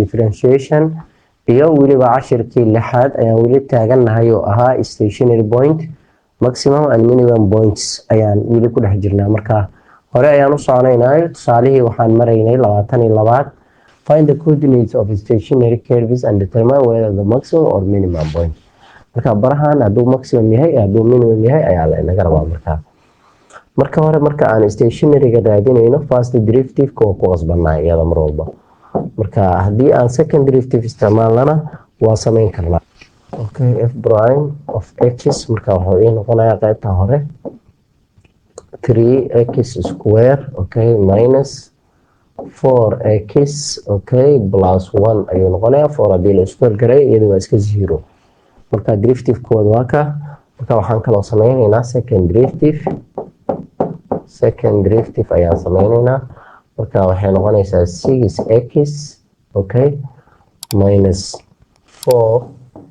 differentiation iyo weliba cashirkii lixaad ayaan weli taagannahay oo ahaa stationary point maximum and minimum points ayaan weli ku dhex jirnaa. marka hore ayaan u soconaynaa tusaalihii waxaan maraynay 22 find the coordinates of stationary curves and determine whether the maximum or minimum point. marka barahan hadduu maximum yahay hadduu minimum yahay ayaa la inaga rabaa. marka hore marka aan stationary-ga raadinayno first derivative ku qasbanaa iyada mar walba. marka haddii aan second derivative isticmaalnana waa samayn karnaa. okay, f prime of x marka wuxuu ii noqonayaa qaybta hore 3x square okay minus 4x okay plus 1 ayuu noqonayaa. 4 haddii la square garay iyada waa iska 0. marka derivative kooda waa ka. marka waxaan kaloo samaynaynaa second derivative ayaan samaynaynaa. marka waxay noqonaysaa 6x okay minus 4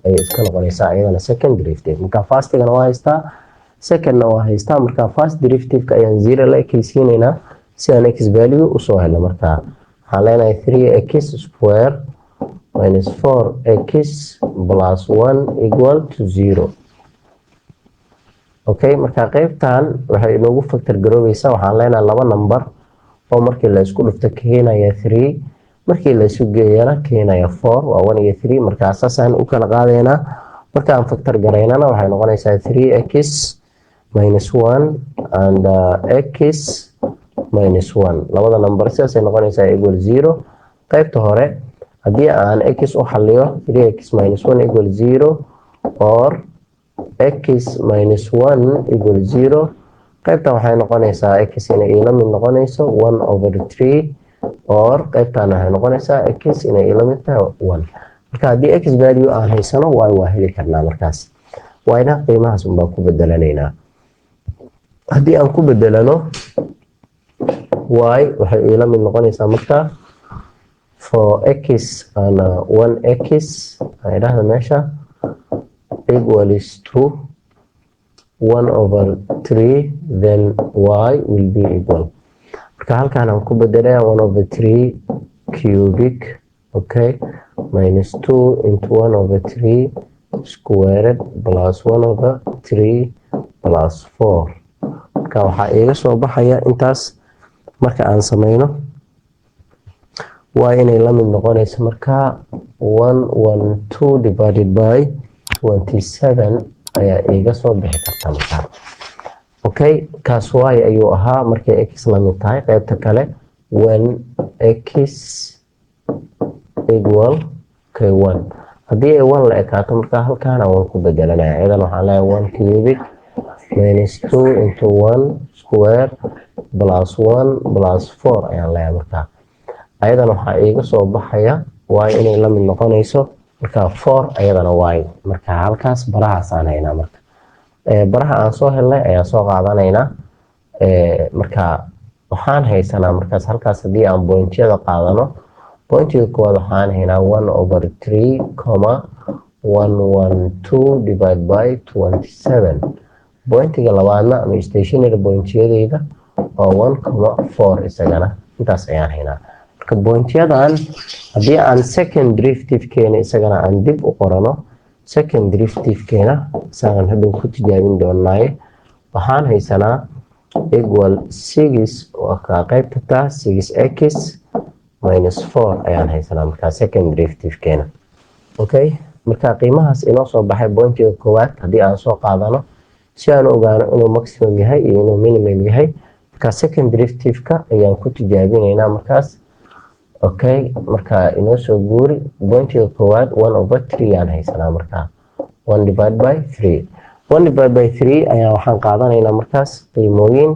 ayay iska noqonaysaa iyadana second derivative. marka first-gana waa haystaa second-na waa haystaa. marka first derivative-ka ayaan 0 la ekaysiinaynaa si aan x value usoo helno. marka waxaan leenahay 3x square minus 4x plus 1 equal to 0. okay, marka qaybtan waxay inoogu factor garoobaysaa. waxaan leenahay laba number oo markii la isku dhufto keenaya 3 markii la isu geeyana keenaya 4 waa 1 iyo 3. marka asaasaan u kala qaadaynaa. marka aan factor garaynana waxay noqonaysaa 3x minus 1 and x minus 1. labada number sidaasay noqonaysaa equal 0. qaybta hore haddii aan x u xaliyo 3x minus 1 equal 0 or x minus 1 equal 0 qaybtan waxay noqonaysaa x inay ila mid noqonayso 1 over 3 or qaybtan waxay noqonaysaa x inay ila mid tahay 1. marka haddii x value aan haysano y waa heli karnaa. markaas yna qiimahaas unbaa ku bedelanaynaa. haddii aan ku bedelano y waxay ila mid noqonaysaa marka for x and 1x ay dhahda meesha equals to 1 over 3 then y will be equal. marka halkaan aan ku bedelaya 1 over 3 cubic okay minus 2 into 1 over 3 squared plus 1 over 3 plus 4. marka waxaa iiga soo baxaya intaas marka aan samayno y inay la mid noqonayso marka 112 divided by 27 ayaa iiga soo bixi karta markaa. okay, kaas y ayuu ahaa markay x la mid tahay. qaybta kale when x equal okay 1 haddii ay 1 la ekaato markaa halkaana waan ku bedelanaya. idan waxaan leeyahay 1 cubic minus 2 into 1 square plus 1 plus 4 ayaan leeyahay. markaa ayadan waxaa iiga soo baxaya y inay la mid noqonayso marka 4 ayadana y. marka halkaas barahaasaan haynaa. marka baraha aan soo helnay ayaan soo qaadanaynaa. marka waxaan haysanaa markaas halkaas haddii aan pointyada qaadano pointiga koowaad waxaan haynaa 1 over 3 112 divide by 27. pointiga labaadna ama stationary pointyadeyda waa 1,4 isagana intaas ayaan haynaa. marka pointyadan haddii aan second derivative keena isagana aan dib u qorano second derivative keena isagan hadhow ku tijaabin doonaaye waxaan haysanaa equal 6 waa ka qaybta taa 6x minus 4 ayaan haysanaa marka second derivative keena. okay, marka qiimahaas inoo soo baxay pointiga koowaad haddii aan soo qaadano si aan ogaano inuu maximum yahay iyo inuu minimum yahay marka second derivative-ka ayaan ku tijaabinaynaa markaas. okay, marka inoo soo guuri pointiga koowaad 1 over 3 aan haysanaa. marka 1 divided by 3 ayaa waxaan qaadanaynaa markaas qiimooyin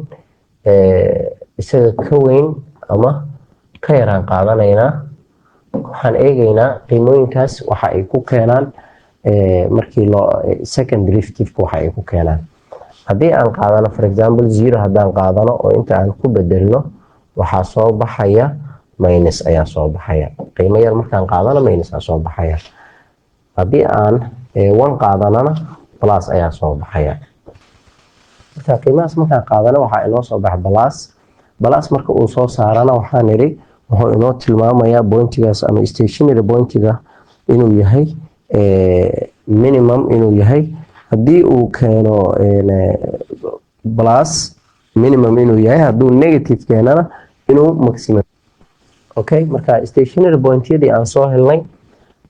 isaga ka weyn ama ka yaraan qaadanaynaa. waxaan eegaynaa qiimooyinkaas waxa ay ku keenaan markii second derivative waxa ay ku keenaan. haddii aan qaadano for example 0 haddaan qaadano oo inta aan ku bedelno waxaa soo baxaya minus ayaa soo baxaya. qiimo yar markaan qaadano minus ayaa soo baxaya. haddii aan 1 qaadanana plus ayaa soo baxaya. marka qiimahaas markaan qaadano waxaa inoo soo baxa plus marka uu soo saarana waxaan niri wuxuu inoo tilmaamayaa pointigaas ama stationary pointiga inuu yahay minimum inuu yahay. haddii uu keeno plus minimum inuu yahay, hadduu negative keenana inuu maximum. okay, marka stationary pointyadii aan soo helnay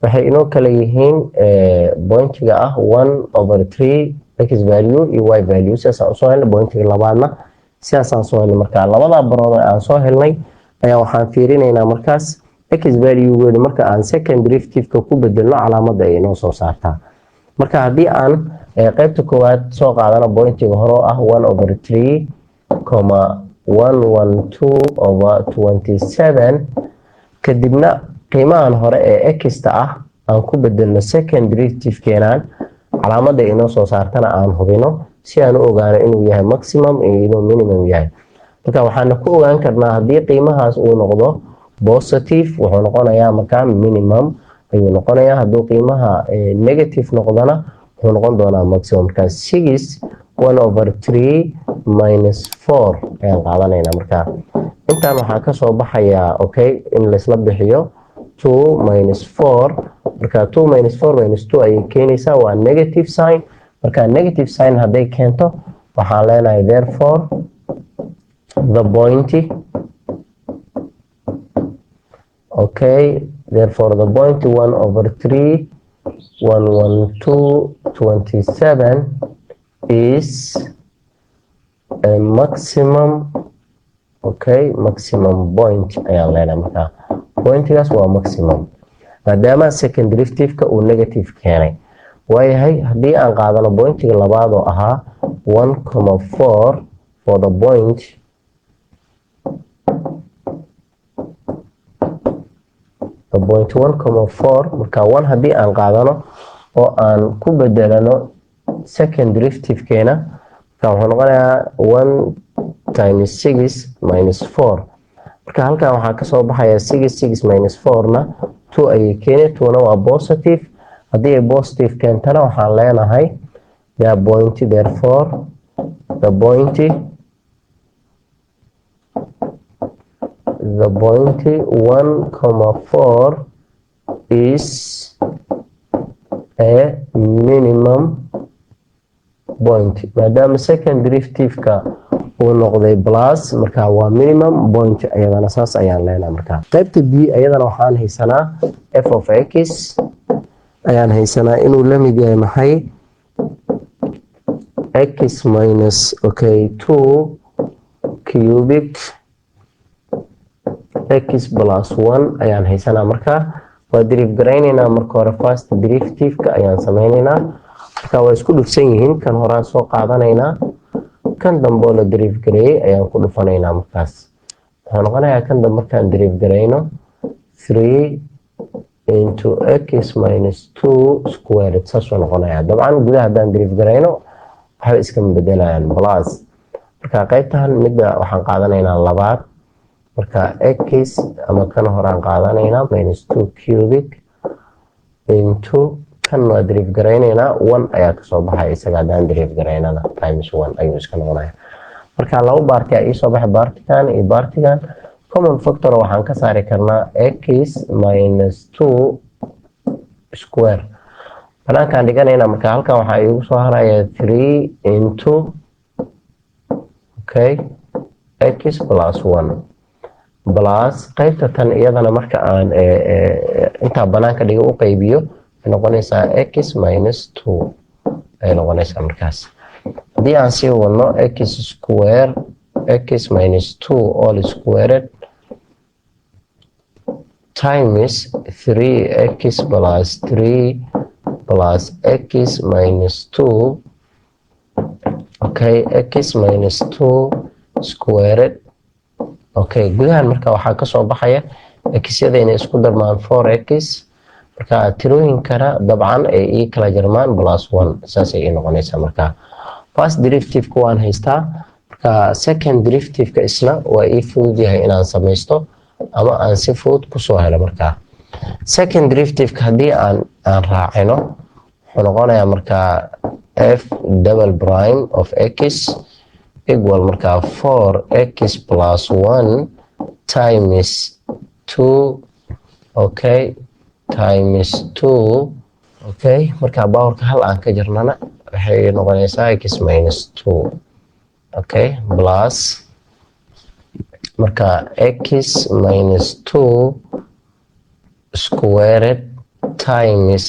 waxay inoo kala yihiin pointiga ah 1/3 x value iyo y value. sidaasaan usoo helnay. pointiga labaadna sidaasaan soo helnay. marka labada barood aan soo helnay ayaa waxaan fiirinaynaa markaas x value-geeda marka aan second derivative-ka ku bedelno calaamadda ay inoo soo saartaa. marka haddii aan qaybta koowaad soo qaadano pointiga hore oo ah 1/3 112/27 kadibna qiimahan hore ee x-ta ah aan ku bedelno second derivative keenaan calaamadda inoo soo saartana aan hubino si aan u ogaano inuu yahay maximum iyo inuu minimum yahay. marka waxaana ku ogaan karnaa haddii qiimahaas uu noqdo positive wuxuu noqonayaa markaa minimum ayuu noqonayaa. hadduu qiimaha negative noqdona wuxuu noqon doonaa maximum. markaa 6 1/3 -4 ayaan qaadanaynaa. markaa intaan waxaa kasoo baxayaa okay in laisla bixiyo 2 - 4. marka 2 - 4 - 2 ayay keenaysaa waa negative sign. marka negative sign hadday keento waxaan leenahay therefore the point okay therefore the point 1/3 112/27 is a maximum. okay, maximum point ayaan leenahay. marka pointigaas waa maximum maadaama second derivative-ka uu negative keenay. waayahay haddii aan qaadano pointiga labaad oo ahaa 1,4 for the point the point 1,4 marka 1 haddii aan qaadano oo aan ku bedelano second derivative-keena marka wuxuu noqonayaa 1 times 6 minus 4. marka halkan waxaa kasoo baxaya 6 - 4na 2 ayay keeni. 2na waa positive. haddii ay positive keentana waxaan leenahay the point therefore the point 1,4 is a minimum point. maadaama second derivative-ka uu noqday plus marka waa minimum point ayadana saas ayaan leenahay. marka qaybta b ayadana waxaan haysanaa f of x ayaan haysanaa inuu la mid yahay maxay x minus okay 2 cubic x plus 1 ayaan haysanaa. marka waa derive garaynaynaa. marka hore first derivative-ka ayaan sameynaynaa. marka waa isku dhufsan yihiin. kan horaan soo qaadanaynaa kan dambe oo la derive gareeyay ayaan ku dhufanaynaa. markaas wuxuu noqonayaa kan dambe markaan derive garayno 3 into x minus 2 squared saasuu noqonayaa. dabcan gudaha haddaan derive garayno waxba iskama bedelayaan plus. marka qaybtan midda waxaan qaadanaynaa labaad. marka x ama kan horaan qaadanaynaa minus 2 cubic into kan waa derive garaynaynaa 1 ayaa kasoo baxaya isaga haddaan derive garaynana times 1 ayuu iska noqonaya. marka laba baarti ayaa iisoo baxay baartigan iyo baartigan. common factor waxaan ka saari karnaa x minus 2 square banaankaan dhiganaynaa. marka halkan waxaa iigu soo haraya 3 into okay x plus 1 plus qaybta tan iyadana marka aan intaa banaanka dhiga u qaybiyo waxay noqonaysaa x minus 2 ayay noqonaysaa. markaas haddii aan sii wadno x square x minus 2 all squared times 3x plus 3 plus x minus 2 okay x minus 2 squared okay gudahan marka waxaa kasoo baxaya x-yada inay isku darmaan 4x. marka tirooyinkana dabcan ay ii kala jarmaan plus 1 saasay ii noqonaysaa. marka first derivative-ka waan haystaa. marka second derivative-ka isna waa ii fudud yahay inaan samaysto ama aan si fudud kusoo helo. marka second derivative-ka haddii aan raacino wuxuu noqonayaa marka f double prime of x equal marka 4x plus 1 times 2 okay times 2 okay marka powerka hal aan ka jirnana waxay noqonaysaa x minus 2 okay plus marka x minus 2 squared times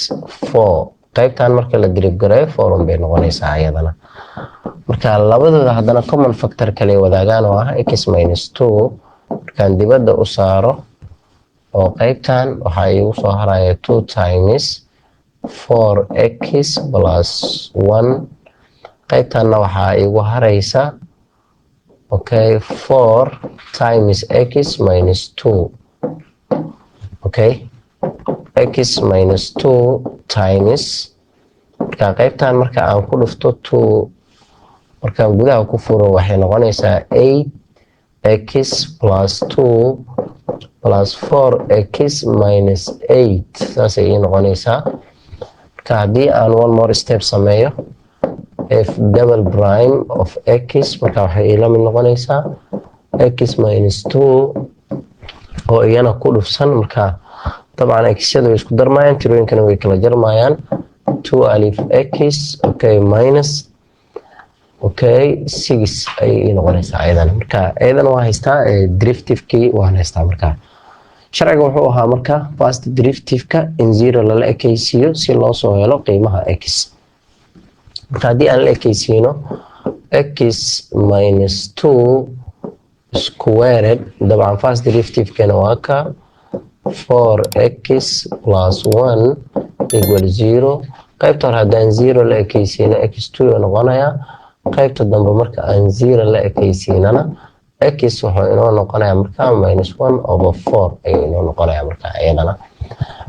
4 qaybtan marka la dirib gareeyo 4 bay noqonaysaa iyadana marka labadooda haddana common factor kale wadaagaan oo ah x minus 2 markaan dibadda u saaro oo qaybtan waxaa iigu soo haraya 2 times 4x plus 1 qaybtanna waxaa iigu haraysa okay 4 times x minus 2 okay x minus 2 times marka qaybtan marka aan ku dhufto 2 markaan gudaha ku furo waxay noqonaysaa 8x plus 2 plus 4x minus 8 saasay ii noqonaysaa marka haddii aan one more step sameeyo f double prime of x marka waxay ila mid noqonaysaa x minus 2 oo iyana ku dhufsan marka طبعا x-yadu way isku darmayaan tirooyinkana way kala jarmayaan 2 alif x okay minus okay 6 ay ii noqonaysaa ayadana marka ayadana waa haystaa derivative-kii waan haystaa marka sharciga wuxuu ahaa marka first derivative-ka in 0 lala ekaysiiyo si loo soo helo qiimaha x marka haddii aan la ekaysiino x minus 2 squared dabcan first derivative-kana waa ka 4x plus 1 equal 0 qaybta hore haddaan 0 la ekaysiino x2 noqonaya qaybta dambe marka aan 0 la ekaysiinana x wuxuu inoo noqonaya marka minus 1 over 4 ayuu inoo noqonaya marka ayadana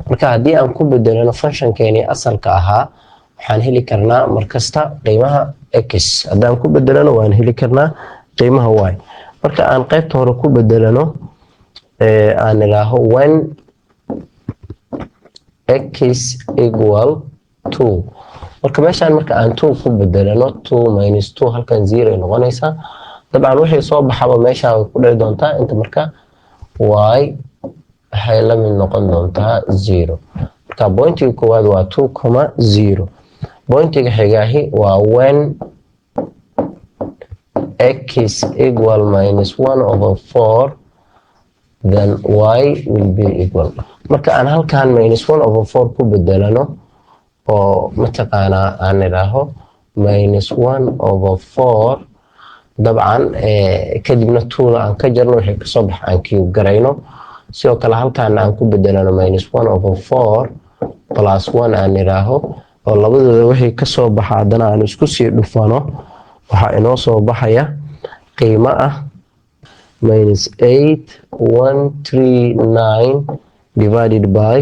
marka haddii aan ku bedelano functionkeeni asalka ahaa waxaan heli karnaa markasta qiimaha x haddaan ku bedelano waan heli karnaa qiimaha y marka aan qaybta hore ku bedelano aan ilaaho when x equal 2 marka meeshaan marka aan 2 ku bedelano 2 minus 2 halkan 0 ay noqonaysaa dabcan wixii soo baxaba meesha way ku dhici doontaa inta marka y waxay la mid noqon doontaa 0 marka pointiga koowaad waa 2,0 pointiga xigaahi waa when x equal minus 1 over 4 then y will be equal marka aan halkan minus 1 over 4 ku bedelano oo mataqaanaa aan idhaaho minus 1 over 4 dabcan kadibna 2 aan ka jarno wixii kasoo bax aan cube garayno sidoo kale halkan aan ku bedelano minus 1 over 4 plus 1 aan idhaaho oo labadooda wixii kasoo baxa haddana aan isku sii dhufano waxaa inoo soo baxaya qiimo ah minus 8,139 divided by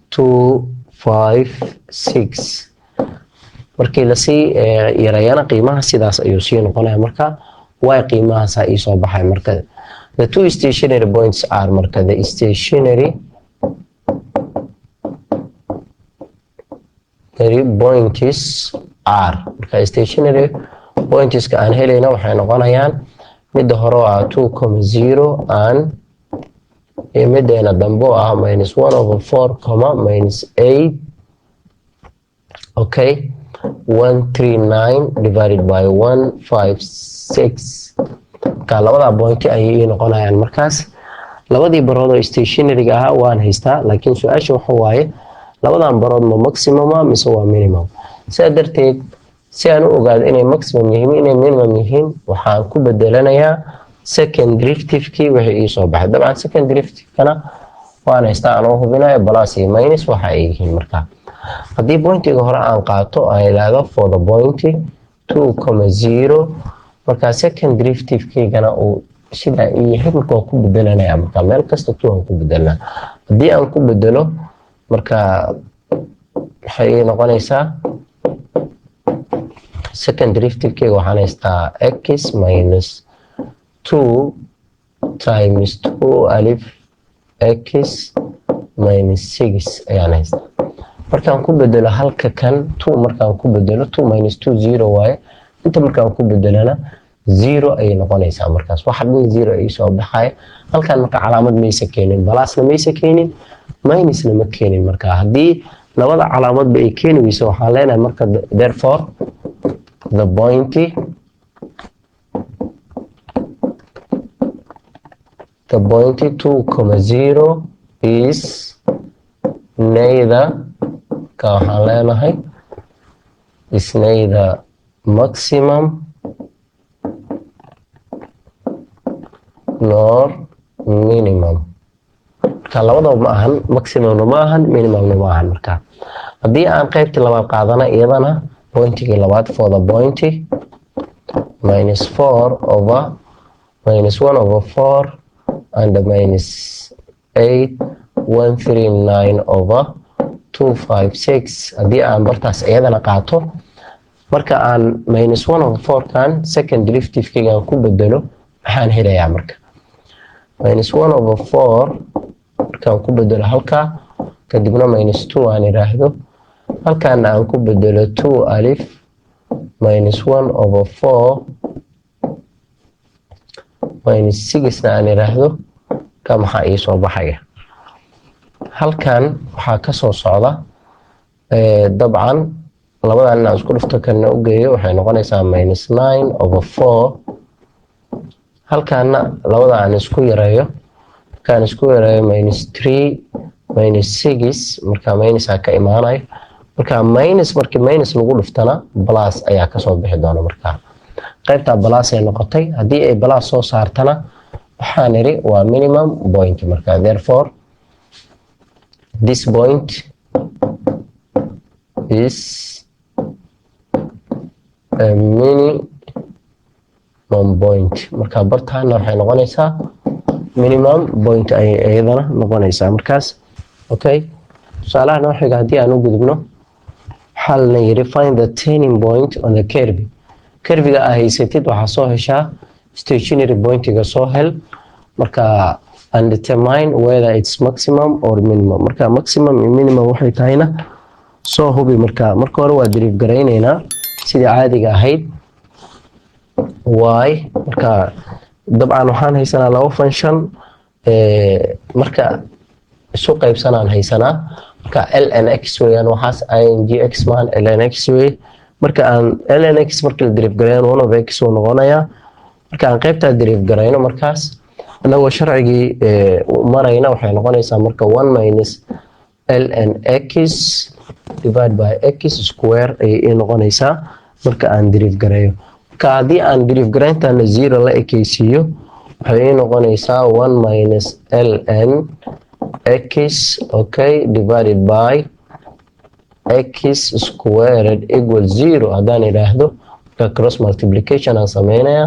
256 markii lasii yarayana qiimaha sidaas ayuu sii noqonaya marka y qiimahaasa ii soo baxay marka the two stationary points are marka the stationary points are marka stationary pointska aan helayna waxay noqonayaan midda hore ah 2,0 and mideena dambe ah minus 1 over 4, minus 8 okay 139 divided by 156 ka labada point ayay noqonayaan markaas labadii barood oo stationary-ga ah waan haystaa laakiin su'aasha waxa waaye labadan barood ma maximum mise waa minimum sidaa darteed si aan u ogaado inay maximum yihiin inay minimum yihiin waxaan ku bedelanayaa second derivative-kii wixii ii soo baxay dabcan second derivative-kana waan haystaa anoo hubinayo plus iyo minus waxa ay yihiin markaa haddii pointiga hore aan qaato aan ilaado for the point 2,0 markaa second derivative-keygana uu sidaa ii yahay marka waan ku bedelanaya markaa meel kasta 2 aan ku bedelnaa haddii aan ku bedelo markaa waxay ii noqonaysaa second derivative-keyga waxaan haystaa x minus 2 times 2 alif x minus 6 ayaan haystaa markaan ku bedelo halka kan 2 markaan ku bedelo 2 minus 2 0 waaye inta markaan ku bedelana zero ay noqonaysaa markaas waxa dhan zero ay soo baxay halkan marka calaamad maysa keenin balasna maysa keenin minusna ma keenin marka haddii labada calaamadba ay keeni weyso waxaan leenahay marka therefore the point 2,0 is neither ka waxaan leenahay is neither maximum nor minimum marka labadaba ma ahan maximumna ma ahan minimumna ma ahan marka haddii aan qaybtii labaad qaadana iyadana pointigii labaad for the point minus 1/4 and minus 8,139/256 haddii aan bartaas iyadana qaato marka aan minus 1/4 kan second derivative-kayga ku bedelo maxaan helayaa marka minus 1/4 markaan ku bedelo halkaa kadibna minus 2 aan iraahdo halkaana aan ku bedelo 2 alif minus 1/4 minus 6 na aan iraahdo ka maxaa ii soo baxaya halkan waxaa ka soo socda dabcan labadan inaan isku dhufto kana u geeyo waxay noqonaysaa minus 9/4 halkaana labada aan isku yareeyo markaan isku yareeyo minus 3 minus 6 marka minus ka imaanayo marka minus markii minus lagu dhuftana plus ayaa ka soo bixi doona marka qaybta plus ay noqotay haddii ay plus soo saartana waxaan iri waa minimum point marka therefore this point is a minimum point marka bartaana waxay noqonaysaa minimum point ay iyadana noqonaysaa markaas okay tusaalaha noo xiga haddii aan u gudubno waxaa lana yiri find the turning point on the curve-ga aa haysatid waxaa soo heshaa stationary pointiga soo hel marka and determine whether it's maximum or minimum marka maximum iyo minimum waxay tahayna soo hubi marka hore waa derive garaynaynaa sidii caadiga ahayd y marka dabcan waxaan haysanaa laba function marka isu qaybsanaan haysanaa marka lnx weeyaan waxaas ingx maan lnx wey marka aan lnx marka la derive garayno 1/x uu noqonayaa marka aan qaybtaa derive garayno markaas anagoo sharcigii marayna waxay noqonaysaa marka 1 minus lnx divided by x square ayay noqonaysaa marka aan derive garayo marka haddii aan derive garayntaana 0 la ekaysiiyo waxay noqonaysaa 1 minus ln x okay divided by x squared equal 0 haddaan idhaahdo marka cross multiplication aan sameynaya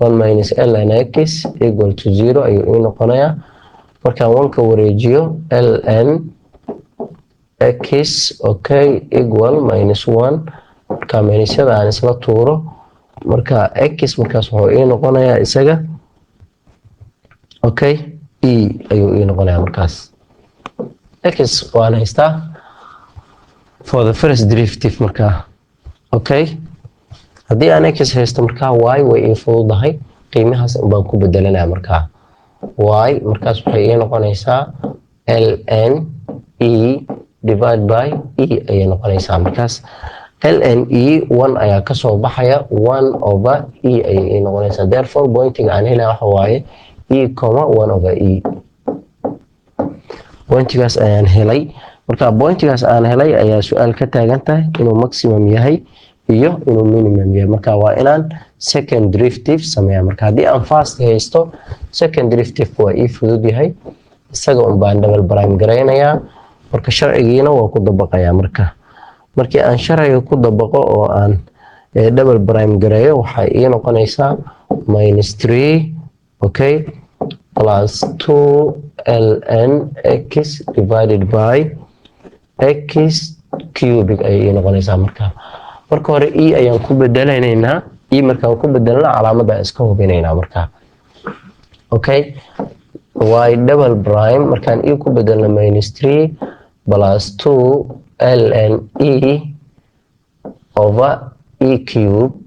1 minus ln x equal to 0 ayuu ii noqonayaa markaan 1 ka wareejiyo ln x okay equal minus 1 marka minusyada aan isla tuuro marka x markaas wuxuu ii noqonayaa isaga okay e ayuu ii noqonayaa markaas x waan haystaa for the first derivative marka okay haddii aan x haysto marka y way ii fududahay qiimahaas baan ku bedelanaya marka y markaas waxay ii noqonaysaa ln e divided by e ayay noqonaysaa markaas ln e 1 ayaa ka soo baxaya 1/e ayay ii noqonaysaa therefore pointiga aan helaya waxa waaye e, 1/e pointigaas ayaan helay marka pointigaas aan helay ayaa su-aal ka taagan tahay inuu maximum yahay iyo inuu minimum yahay marka waa inaan second derivative sameeya marka haddii aan first haysto second derivative waa ii fudud yahay isaga un baan double prime garaynayaa marka sharcigiina waa ku dabaqayaa markii aan sharciga ku dabaqo oo aan double prime gareeyo waxay ii noqonaysaa minus 3 okay plus 2 ln x divided by x cubic ayay ii noqonaysaa marka hore e ayaan ku bedelaynaa e markaan ku bedelna calaamada iska hubinaynaa marka okay y double prime markaan e ku bedelna minus 3 plus 2 ln e over e cube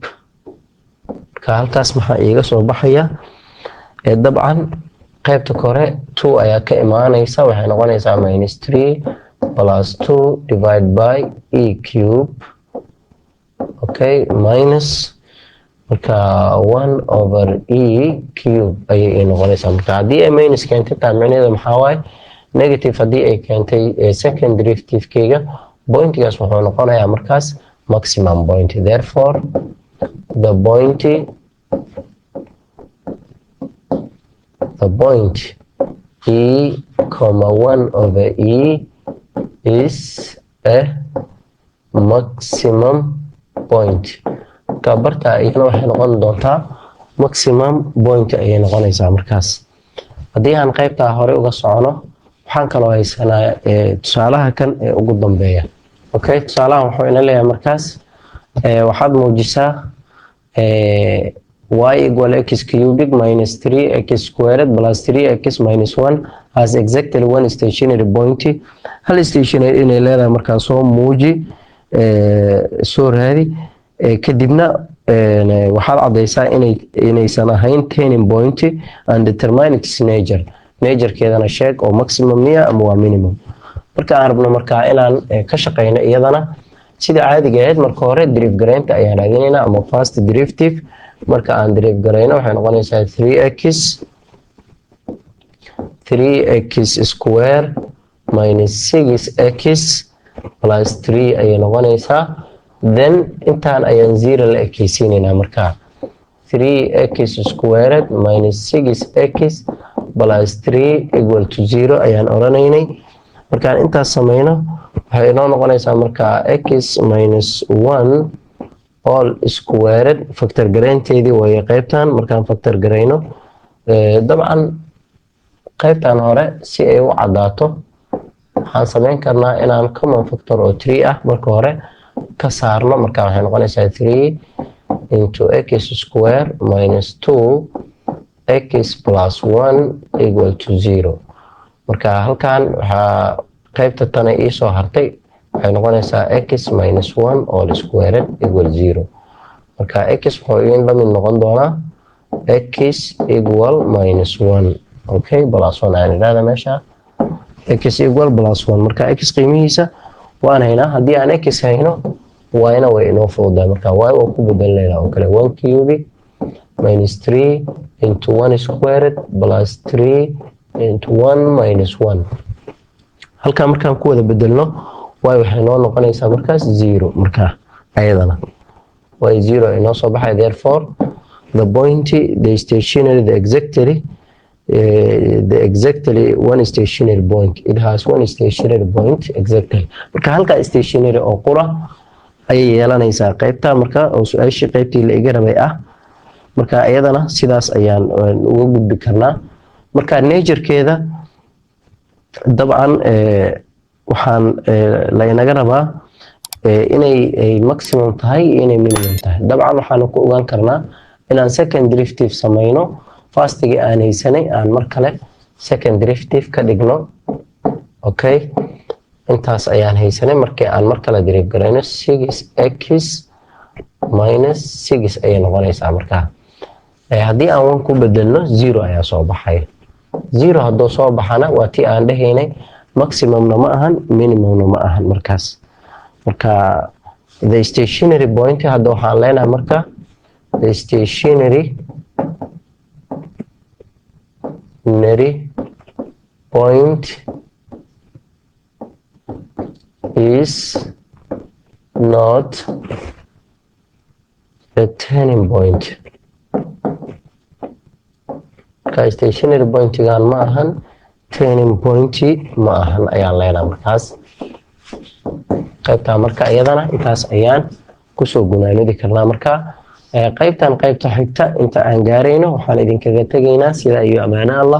marka halkaas maxaa iiga soo baxaya dabcan qaybta kore 2 ayaa ka imaanaysa waxay noqonaysaa -3 plus 2 divided by e cube okay minus marka 1 over e cube ayay noqonaysaa marka haddii ay minus keentay taa macnaheedu maxaa waaye negative haddii ay keentay second derivative-keyga pointigaas wuxuu noqonayaa markaas maximum point. Therefore the point e comma 1 over e is a maximum point. Kabarta iyana waxay noqon doontaa maximum point ayay noqonaysaa markaas. Haddii aan qaybta hore uga socono waxaan kaloo haysanaa tusaalaha kan ee ugu dambeeya. Okay, tusaalaha wuxuu ina leeyahay markaas waxaad muujisaa y equal x cubic minus 3x squared plus 3x minus 1 has exactly one stationary point. Hal stationary inay leedahay markaas soo muuji soo raadi kadibna waxaad cadaysaa inaysan ahayn turning point and determine its nature-keedana sheeg oo maximum miya ama waa minimum. marka aan rabno markaa inaan ka shaqeyno iyadana sida caadiga ahayd marka hore derivative garaynta ayaan raadinaynaa ama first derivative. marka aan derivative garayno waxay noqonaysaa 3x square minus 6x plus 3 ayay noqonaysaa. then intaan ayaan 0 la ekeysiinaynaa markaa 3x squared minus 6x plus 3 equal to 0 ayaan oranaynay. markaan intaas sameyno waxay inoo noqonaysaa markaa x minus 1 all squared factor garaynteedii way qaybtan. markaan factor garayno dabcan qaybtan hore si ay u cadaato waxaan sameyn karnaa inaan common factor oo 3 ah marka hore ka saarno. marka waxay noqonaysaa 3 into x square minus 2 x plus 1 equal to 0. marka halkan waxaa qaybta tan ii soo hartay waxay noqonaysaa x minus 1 all squared equal 0. marka x wuxuu idin la mid noqon doonaa x equal minus 1 okay plus 1 aan idhaahda meesha x equal plus 1. marka x qiimihiisa waan haynaa. haddii aan x hayno y-na way inoo fududahay. marka y oo ku bedelanayna oo kale 1 cubic minus 3 into 1 squared plus 3 into 1 minus 1. halkaa markaan ku wada bedelno y waxay noo noqonaysaa markaas 0. markaa ayadana y 0 ay noo soo baxay. therefore the point the stationary the exactly one stationary point. it has one stationary point exactly. marka halka stationary oo qura ayay yeelanaysaa qaybta marka oo su-aashii qaybtii la iga rabay ah. marka ayadana sidaas ayaan uga gudbi karnaa. marka nature-keeda dabcan waxaan laynaga rabaa inay maximum tahay iyo inay minimum tahay. dabcan waxaan ku ogaan karnaa inaan second derivative sameyno fastigii aan haysanay aan mar kale second derivative ka dhigno. okay, intaas ayaan haysanay markii aan mar kale derivative garayno 6x minus 6 ayay noqonaysaa. markaa haddii aan 1 ku bedelno 0 ayaa soo baxay. 0 hadduu soo baxana waa tii aan dhahaynay maximumna ma ahan minimumna ma ahan markaas. marka the stationary point hadda waxaan leenahay marka the stationary point is not a turning point. marka stationary pointigan ma ahan turning point ma ahan ayaan leenahay markaas. qaybta marka iyadana intaas ayaan kusoo gunaanidi karnaa. marka qaybtan qaybta xigta inta aan gaarayno waxaan idinkaga tegaynaa sida iyo amaana Allah.